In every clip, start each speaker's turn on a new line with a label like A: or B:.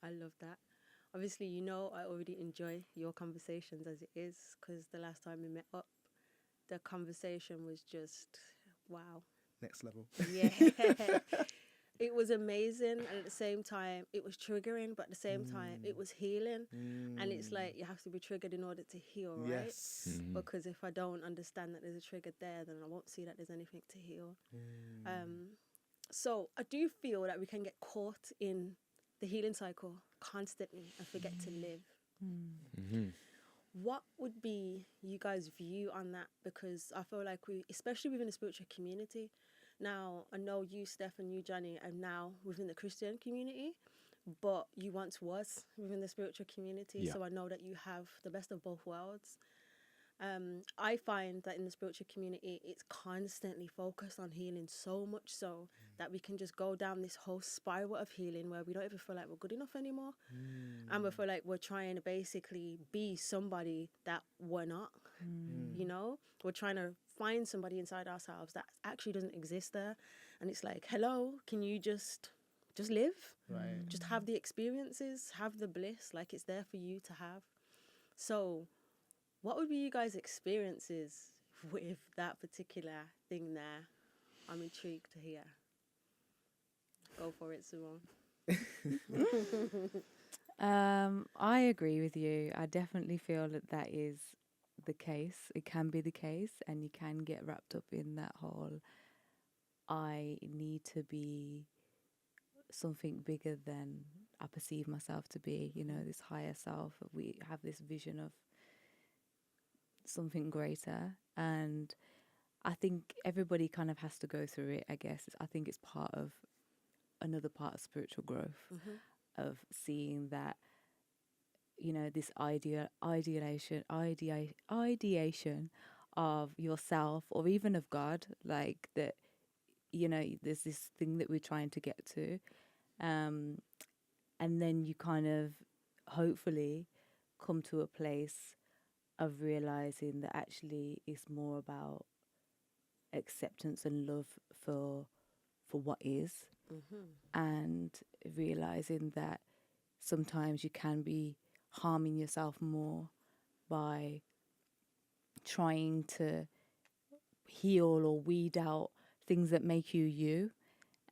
A: I love that. Obviously, you know, I already enjoy your conversations as it is, because the last time we met up, the conversation was just wow.
B: Next level.
A: Yeah. It was amazing, and at the same time it was triggering, but at the same time it
B: Mm.
A: was healing. And it's
B: Mm.
A: like you have to be triggered in order to heal, right?
B: Yes.
A: Because if I don't understand that there's a trigger there, then I won't see that there's anything to heal.
B: Mm.
A: um so I do feel that we can get caught in the healing cycle constantly and forget to live.
C: Mm-hmm.
A: What would be you guys' view on that? Because I feel like we, especially within the spiritual community, now I know you, Steph, and you, Johnny, are now within the Christian community, but you once was within the spiritual community.
C: Yeah.
A: So I know that you have the best of both worlds. I find that in the spiritual community, it's constantly focused on healing, so much so that we can just go down this whole spiral of healing where we don't even feel like we're good enough anymore. And we feel like we're trying to basically be somebody that we're not. You know, we're trying to find somebody inside ourselves that actually doesn't exist there. And it's like, hello, can you just live?
B: Right.
A: Just have the experiences, have the bliss, like it's there for you to have. So what would be you guys' experiences with that particular thing there? I'm intrigued to hear. Go for it, Simone.
D: I agree with you. I definitely feel that that is the case. It can be the case, and you can get wrapped up in that whole I need to be something bigger than I perceive myself to be, you know, this higher self. We have this vision of something greater. And I think everybody kind of has to go through it, I guess. I think it's part of another part of spiritual growth, of seeing that, you know, this ideation of yourself or even of God, like that, you know, there's this thing that we're trying to get to. And then you kind of hopefully come to a place of realizing that actually it's more about acceptance and love for what is, and realizing that sometimes you can be harming yourself more by trying to heal or weed out things that make you you.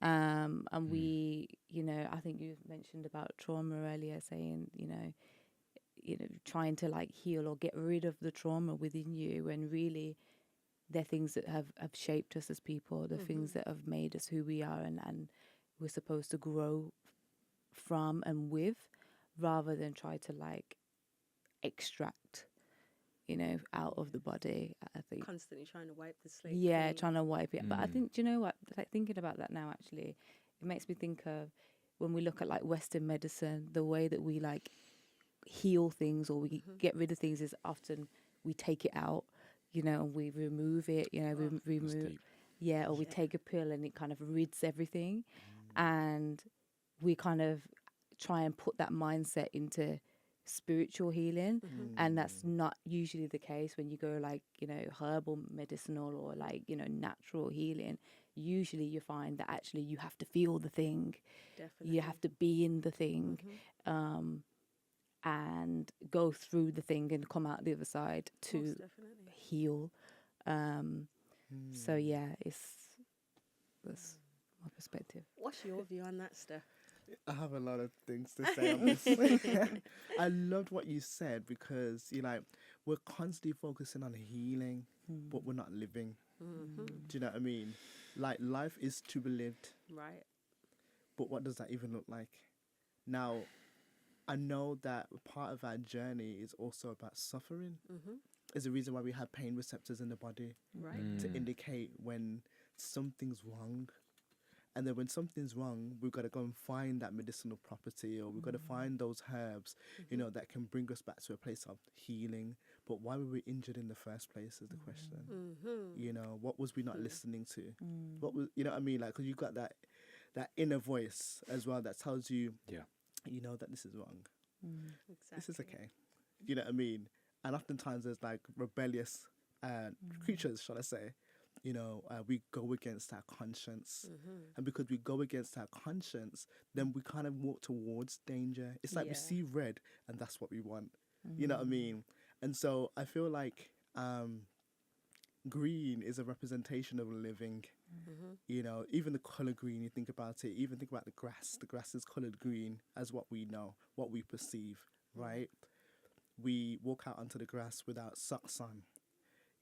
D: And we, you know, I think you mentioned about trauma earlier, saying, you know, trying to like heal or get rid of the trauma within you, and really they're things that have shaped us as people, the things that have made us who we are, and we're supposed to grow from and with, rather than try to like extract, you know, out of the body. I think
A: Constantly trying to wipe the slate
D: yeah,
A: clean.
D: trying to wipe it. But I think, do you know what? Like thinking about that now, actually, it makes me think of when we look at like Western medicine, the way that we like heal things or we get rid of things is often we take it out, you know, and we remove it, you know, we
C: That's
D: remove,
C: deep.
D: yeah, or we
A: Yeah.
D: take a pill and it kind of rids everything, and we kind of try and put that mindset into spiritual healing, and that's not usually the case when you go like, you know, herbal medicinal or like, you know, natural healing. Usually you find that actually you have to feel the thing,
A: Definitely.
D: you have to be in the thing, and go through the thing and come out the other side to
A: Most definitely.
D: heal. So yeah, that's my perspective.
A: What's your view on that, Steph?
B: I have a lot of things to say on this. I loved what you said, because you like we're constantly focusing on healing, but we're not living. Do you know what I mean? Like life is to be lived,
A: Right.
B: but what does that even look like? Now, I know that part of our journey is also about suffering. Is the reason why we have pain receptors in the body
A: Right.
B: to indicate when something's wrong. And then when something's wrong, we've got to go and find that medicinal property, or we've got to find those herbs, you know, that can bring us back to a place of healing. But why were we injured in the first place is the question. You know, what was we not listening to? What was, you know what I mean? Like, because you've got that inner voice as well that tells you,
C: Yeah.
B: you know, that this is wrong.
A: Exactly.
B: This is okay. You know what I mean? And oftentimes there's like rebellious creatures, shall I say, we go against our conscience.
A: Mm-hmm.
B: And because we go against our conscience, then we kind of walk towards danger. It's like we
A: Yeah.
B: see red and that's what we want. You know what I mean? And so I feel like green is a representation of living.
A: Mm-hmm.
B: Even the color green, you think about it, even think about the grass. The grass is colored green as what we know, what we perceive, right? We walk out onto the grass without socks on.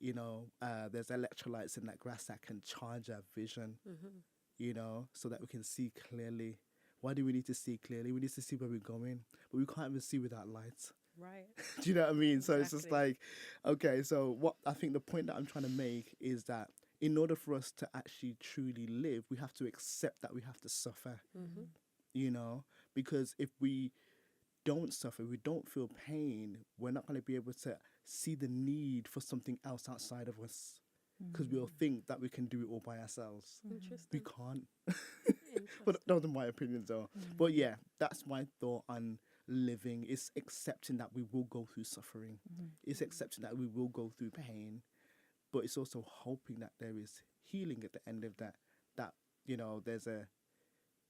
B: There's electrolytes in that grass that can charge our vision, so that we can see clearly. Why do we need to see clearly? We need to see where we're going, but we can't even see without lights.
A: Right.
B: Do you know what I mean? So it's just
A: Exactly.
B: like, okay, so what I think the point that I'm trying to make is that in order for us to actually truly live, we have to accept that we have to suffer,
A: Mm-hmm.
B: because if we don't suffer, we don't feel pain, we're not going to be able to see the need for something else outside of us, because we'll think that we can do it all by ourselves. We
A: Interesting.
B: can't.
A: Interesting.
B: But those are my opinions, though. But yeah, that's my thought on living. It's accepting that we will go through suffering. It's accepting that we will go through pain, but it's also hoping that there is healing at the end of that. That there's a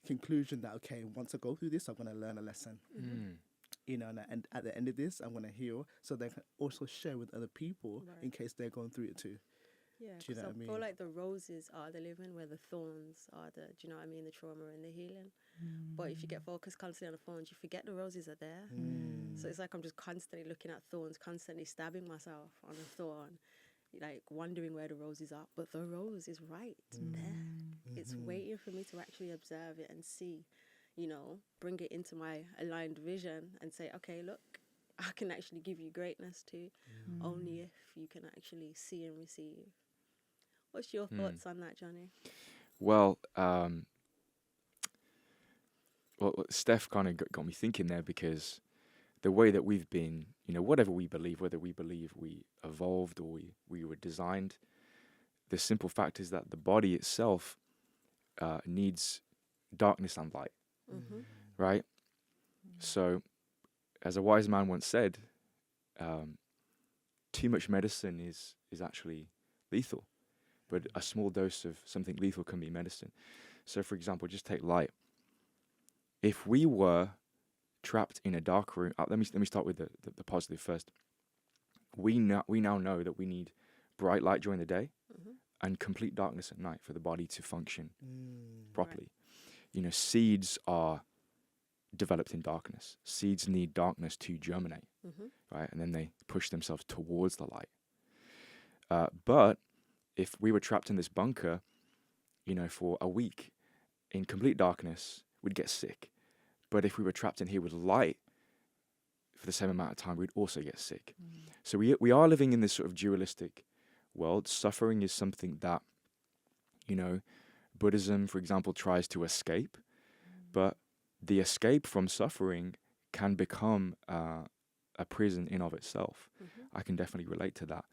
B: conclusion that, okay, once I go through this, I'm going to learn a lesson. And at the end of this, I'm going to heal, so they can also share with other people
A: Right.
B: in case they're going through it too.
A: Yeah,
B: Do you know
A: because
B: what I
A: I feel
B: mean?
A: like the roses are the living, where the thorns are the, do you know what I mean, the trauma and the healing. But if you get focused constantly on the thorns, you forget the roses are there. So it's like I'm just constantly looking at thorns, constantly stabbing myself on a thorn, like wondering where the roses are. But the rose is right there. It's waiting for me to actually observe it and see, bring it into my aligned vision and say, okay, look, I can actually give you greatness too, only if you can actually see and receive. What's your thoughts on that, Johnny?
C: Well, Steph kind of got me thinking there, because the way that we've been, whatever we believe, whether we believe we evolved or we were designed, the simple fact is that the body itself needs darkness and light,
A: Mm-hmm.
C: right? So, as a wise man once said, too much medicine is actually lethal, but a small dose of something lethal can be medicine. So, for example, just take light. If we were trapped in a dark room, let me start with the positive first. We now know that we need bright light during the day and complete darkness at night for the body to function properly. Seeds are developed in darkness. Seeds need darkness to germinate, right? And then they push themselves towards the light. But if we were trapped in this bunker, for a week in complete darkness, we'd get sick. But if we were trapped in here with light for the same amount of time, we'd also get sick. So we are living in this sort of dualistic world. Suffering is something that, Buddhism, for example, tries to escape. But the escape from suffering can become a prison in of itself. I can definitely relate to that.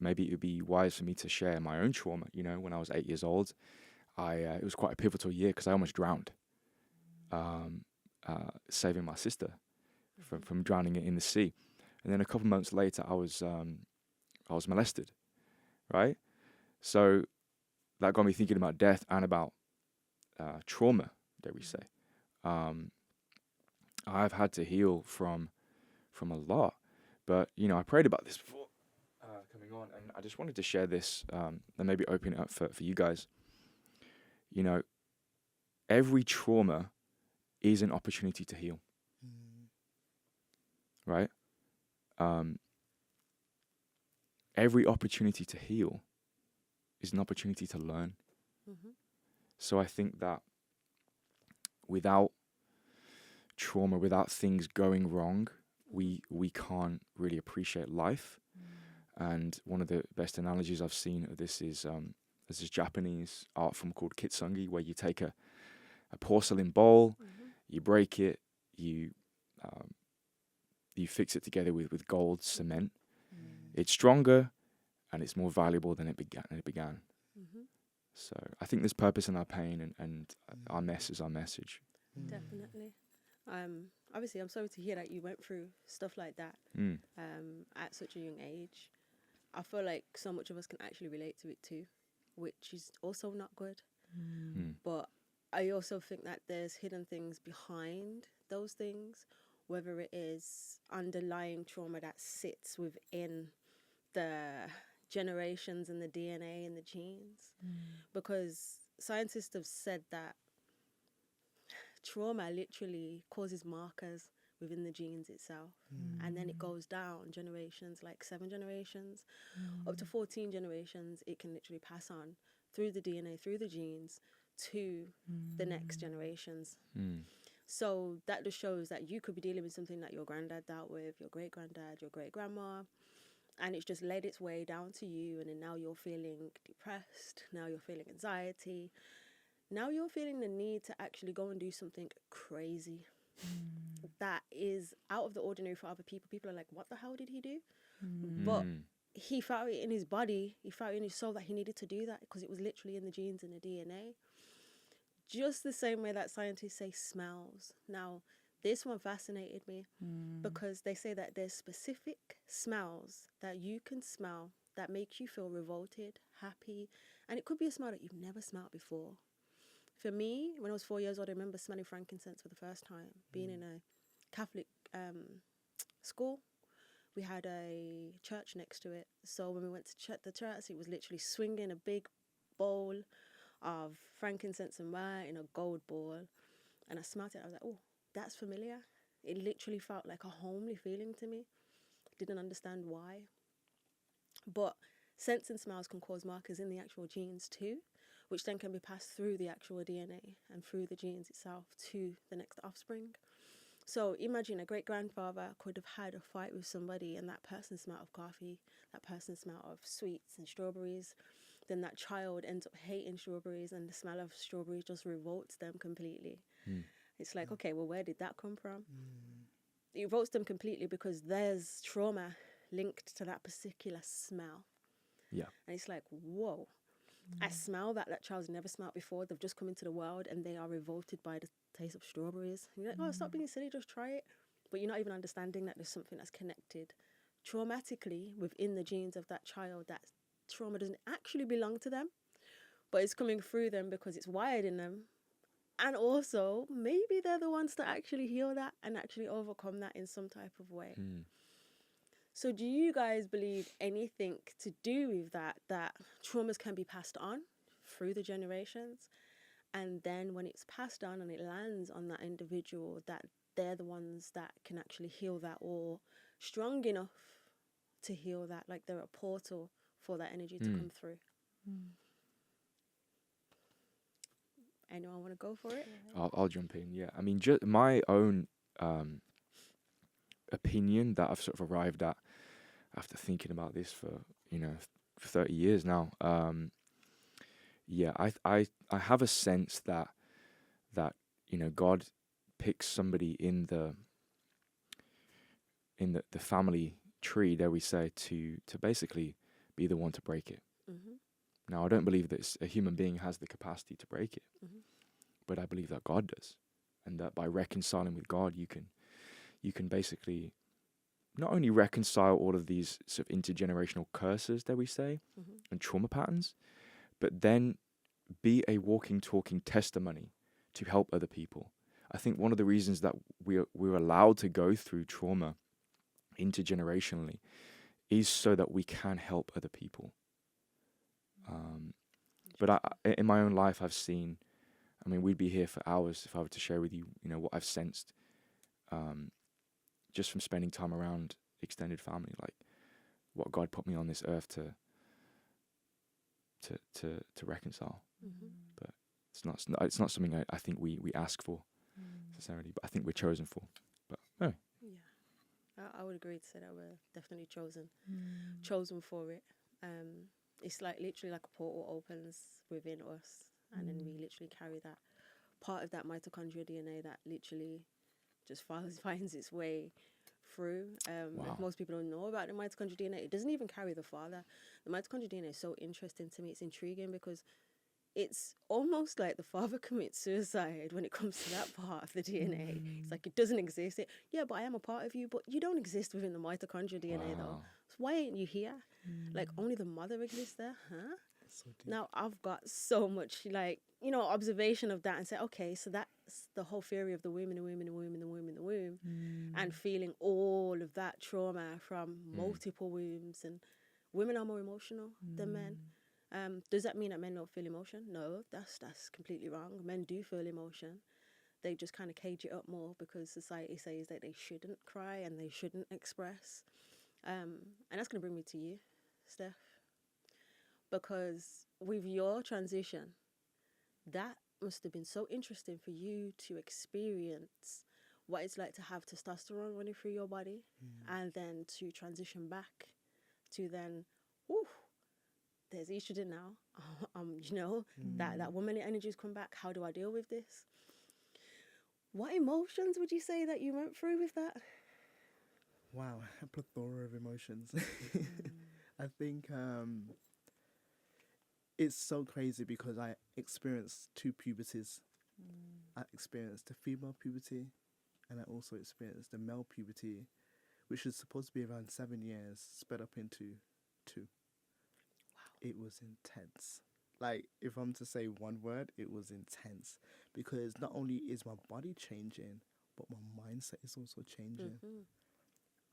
C: Maybe it would be wise for me to share my own trauma. When I was 8 years old, it was quite a pivotal year because I almost drowned, saving my sister from drowning in the sea. And then a couple months later, I was molested, right? So that got me thinking about death and about trauma, dare we say. I've had to heal from a lot, but I prayed about this before coming on, and I just wanted to share this and maybe open it up for you guys. Every trauma is an opportunity to heal, right? Every opportunity to heal is an opportunity to learn. So I think that without trauma, without things going wrong, we can't really appreciate life. And one of the best analogies I've seen of this is there's this Japanese art form called kitsungi, where you take a porcelain bowl, you break it, you fix it together with gold cement. It's stronger and it's more valuable than it began. So I think there's purpose in our pain, and our mess is our message.
A: Definitely. Obviously, I'm sorry to hear that you went through stuff like that at such a young age. I feel like so much of us can actually relate to it too, which is also not good.
C: Mm.
A: But I also think that there's hidden things behind those things, whether it is underlying trauma that sits within the generations and the DNA and the genes. Because scientists have said that trauma literally causes markers within the genes itself. And then it goes down generations, like 7 generations, up to 14 generations. It can literally pass on through the DNA, through the genes, to the next generations.
C: Mm.
A: So that just shows that you could be dealing with something that your granddad dealt with, your great granddad, your great grandma, and it's just led its way down to you. And then now you're feeling depressed, now you're feeling anxiety, now you're feeling the need to actually go and do something crazy that is out of the ordinary for other people. People are like, what the hell did he do? But
C: Mm.
A: he felt it in his body, he felt it in his soul that he needed to do that because it was literally in the genes and the DNA. Just the same way that scientists say smells. Now, this one fascinated me because they say that there's specific smells that you can smell that make you feel revolted, happy, and it could be a smell that you've never smelled before. For me, when I was 4 years old, I remember smelling frankincense for the first time, being in a Catholic school. We had a church next to it. So when we went to the church, it was literally swinging a big bowl of frankincense and myrrh in a gold bowl. And I smelled it. I was like, oh, that's familiar. It literally felt like a homely feeling to me. Didn't understand why. But scents and smells can cause markers in the actual genes too, which then can be passed through the actual DNA and through the genes itself to the next offspring. So imagine a great grandfather could have had a fight with somebody and that person smelled of coffee, that person smelled of sweets and strawberries. Then that child ends up hating strawberries and the smell of strawberries just revolts them completely. It's like, okay, well, where did that come from? It revolts them completely because there's trauma linked to that particular smell.
C: Yeah.
A: And it's like, whoa, I smell that child's never smelled before. They've just come into the world and they are revolted by the taste of strawberries. And you're like, oh, stop being silly, just try it. But you're not even understanding that there's something that's connected traumatically within the genes of that child. That trauma doesn't actually belong to them, but it's coming through them because it's wired in them. And also, maybe they're the ones to actually heal that and actually overcome that in some type of way. So do you guys believe anything to do with that traumas can be passed on through the generations? And then when it's passed on and it lands on that individual, that they're the ones that can actually heal that or strong enough to heal that, like they're a portal for that energy to come through. Anyone want to go for it?
C: I'll jump in. Yeah, I mean, just my own opinion that I've sort of arrived at after thinking about this for 30 years now. Yeah, I have a sense that God picks somebody in the family tree, dare we say, to basically be the one to break it. Now, I don't believe that a human being has the capacity to break it, but I believe that God does, and that by reconciling with God, you can basically not only reconcile all of these sort of intergenerational curses, dare we say, and trauma patterns, but then be a walking, talking testimony to help other people. I think one of the reasons that we're allowed to go through trauma intergenerationally is so that we can help other people. But in my own life, I've seen, I mean, we'd be here for hours if I were to share with you, what I've sensed just from spending time around extended family, like what God put me on this earth to reconcile. But it's not something I think we ask for necessarily, but I think we're chosen for. But no.
A: Yeah, I would agree to say that we're definitely chosen for it. It's like literally like a portal opens within us, and then we literally carry that part of that mitochondria DNA that literally just finds its way through.
C: Wow.
A: If most people don't know about the mitochondrial DNA, it doesn't even carry the father. The mitochondrial DNA is so interesting to me. It's intriguing because it's almost like the father commits suicide when it comes to that part of the DNA. It's like it doesn't exist. Yeah, but I am a part of you, but you don't exist within the mitochondrial DNA though.
C: Wow.
A: So why ain't you here? Like only the mother exists there, huh?
B: So deep.
A: Now I've got so much like, observation of that and say, okay, so that's the whole theory of the womb and the womb and the womb and the womb and the womb. And feeling all of that trauma from multiple wombs, and women are more emotional than men. Does that mean that men don't feel emotion? No, that's completely wrong. Men do feel emotion. They just kind of cage it up more because society says that they shouldn't cry and they shouldn't express. And that's going to bring me to you, Steph, because with your transition, that must have been so interesting for you to experience what it's like to have testosterone running through your body and then to transition back to then, whew, there's estrogen now. That womanly energies come back. How do I deal with this? What emotions would you say that you went through with that?
B: Wow, a plethora of emotions. I think it's so crazy because I experienced two puberties. I experienced the female puberty, and I also experienced the male puberty, which is supposed to be around 7 years, sped up into 2. It was intense. Like, if I'm to say one word, it was intense. Because not only is my body changing, but my mindset is also changing.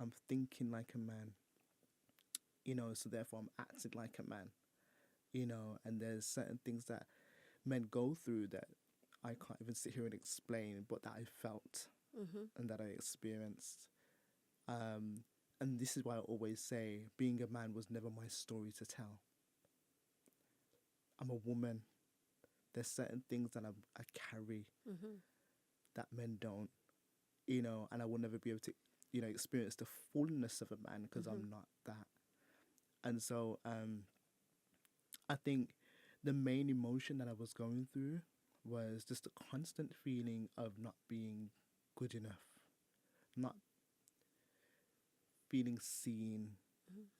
B: I'm thinking like a man, so therefore I'm acting like a man, and there's certain things that men go through that I can't even sit here and explain, but that I felt and that I experienced. And this is why I always say being a man was never my story to tell. I'm a woman. There's certain things that I carry that men don't, and I will never be able to, experience the fullness of a man because I'm not that. And so I think the main emotion that I was going through was just a constant feeling of not being good enough, not feeling seen,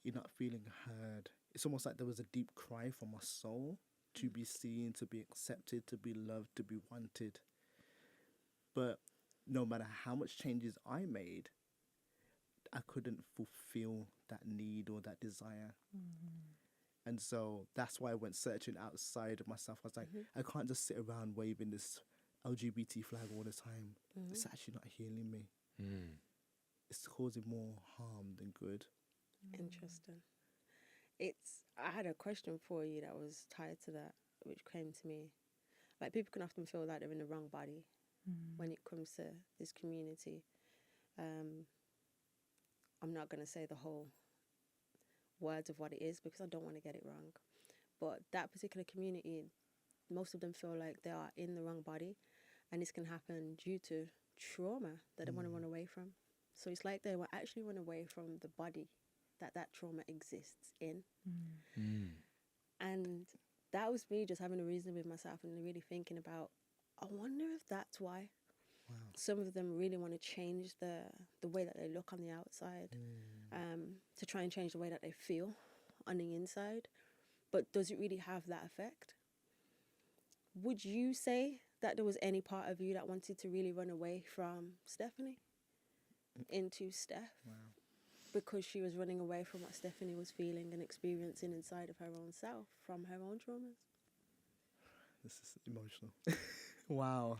B: you're not feeling heard. It's almost like there was a deep cry from my soul to be seen, to be accepted, to be loved, to be wanted. But no matter how much changes I made, I couldn't fulfill that need or that desire. And so that's why I went searching outside of myself. I was like, I can't just sit around waving this LGBT flag all the time. It's actually not healing me. It's causing more harm than good.
A: Interesting. I had a question for you that was tied to that, which came to me. Like, people can often feel like they're in the wrong body when it comes to this community. I'm not going to say the whole words of what it is because I don't want to get it wrong. But that particular community, most of them feel like they are in the wrong body, and this can happen due to trauma that they want to run away from. So it's like they will actually run away from the body that trauma exists in. And that was me just having a reason with myself and really thinking about, I wonder if that's why some of them really want to change the way that they look on the outside, to try and change the way that they feel on the inside. But does it really have that effect? Would you say that there was any part of you that wanted to really run away from Stephanie into Steph?
B: Wow.
A: Because she was running away from what Stephanie was feeling and experiencing inside of her own self from her own traumas?
B: This is emotional. Wow.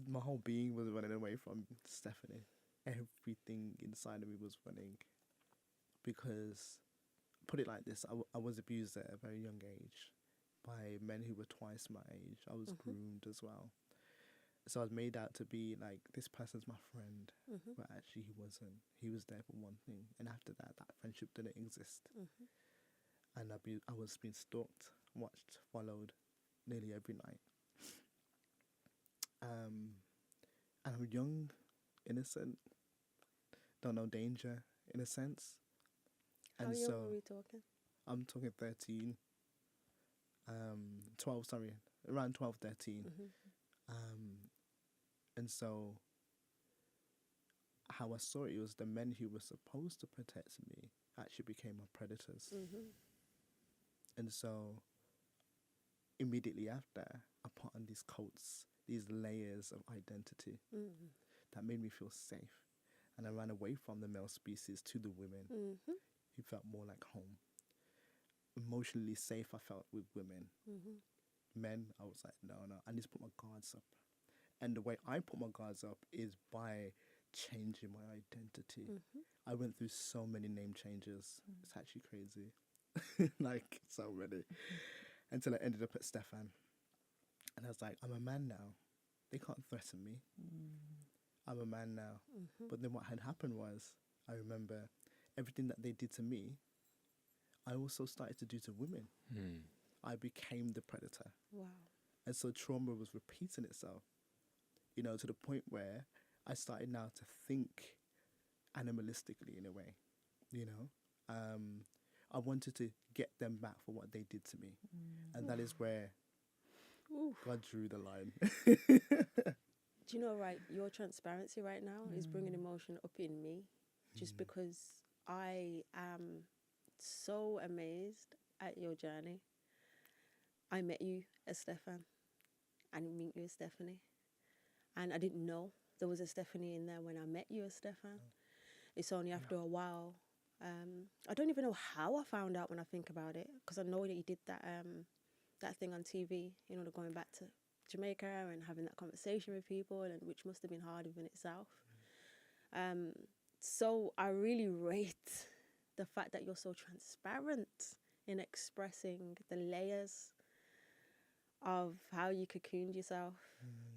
B: My whole being was running away from Stephanie. Everything inside of me was running. Because, put it like this, I was abused at a very young age by men who were twice my age. I was groomed as well. So I was made out to be like, this person's my friend, but actually he wasn't. He was there for one thing, and after that, that friendship didn't exist. And I was being stalked, watched, followed, nearly every night. And I'm young, innocent, don't know danger in a sense.
A: How
B: And
A: young
B: so
A: are we talking?
B: I'm talking 13, 12, sorry, around 12, 13. And so how I saw it was the men who were supposed to protect me actually became my predators. And so immediately after, I put on these coats, these layers of identity
A: Mm-hmm.
B: that made me feel safe. And I ran away from the male species to the women
A: Mm-hmm.
B: who felt more like home. Emotionally safe, I felt with women.
A: Mm-hmm.
B: Men, I was like, no, no, I need to put my guards up. And the way I put my guards up is by changing my identity.
A: Mm-hmm.
B: I went through so many name changes. It's actually crazy. Like, so many. Until I ended up at Stefan. And I was like, I'm a man now. They can't threaten me. I'm a man now.
A: Mm-hmm.
B: But then what had happened was, I remember everything that they did to me, I also started to do to women.
C: Mm.
B: I became the predator.
A: Wow.
B: And so trauma was repeating itself, you know, to the point where I started now to think animalistically in a way, you know. I wanted to get them back for what they did to me. And that is where
A: Oof.
B: God drew the line.
A: Do you know, right, your transparency right now is bringing emotion up in me just because I am so amazed at your journey. I met you as Stefan. I didn't meet you as Stephanie. And I didn't know there was a Stephanie in there when I met you as Stefan. It's only after a while. I don't even know how I found out when I think about it, because I know that you did that thing on TV, you know, going back to Jamaica and having that conversation with people, and which must have been hard within itself. So I really rate the fact that you're so transparent in expressing the layers of how you cocooned yourself,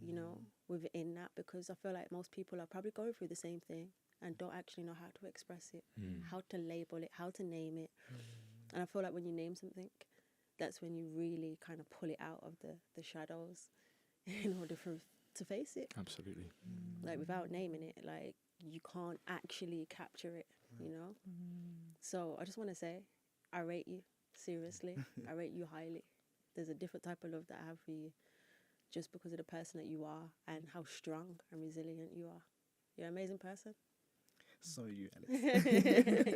A: you know, within that, because I feel like most people are probably going through the same thing and don't actually know how to express it, how to label it, how to name it. And I feel like when you name something, that's when you really kind of pull it out of the shadows in order to face it.
C: Absolutely.
A: Like without naming it, like you can't actually capture it, you know? So I just want to say, I rate you, seriously. I rate you highly. There's a different type of love that I have for you just because of the person that you are and how strong and resilient you are. You're an amazing person.
B: So you, Alice.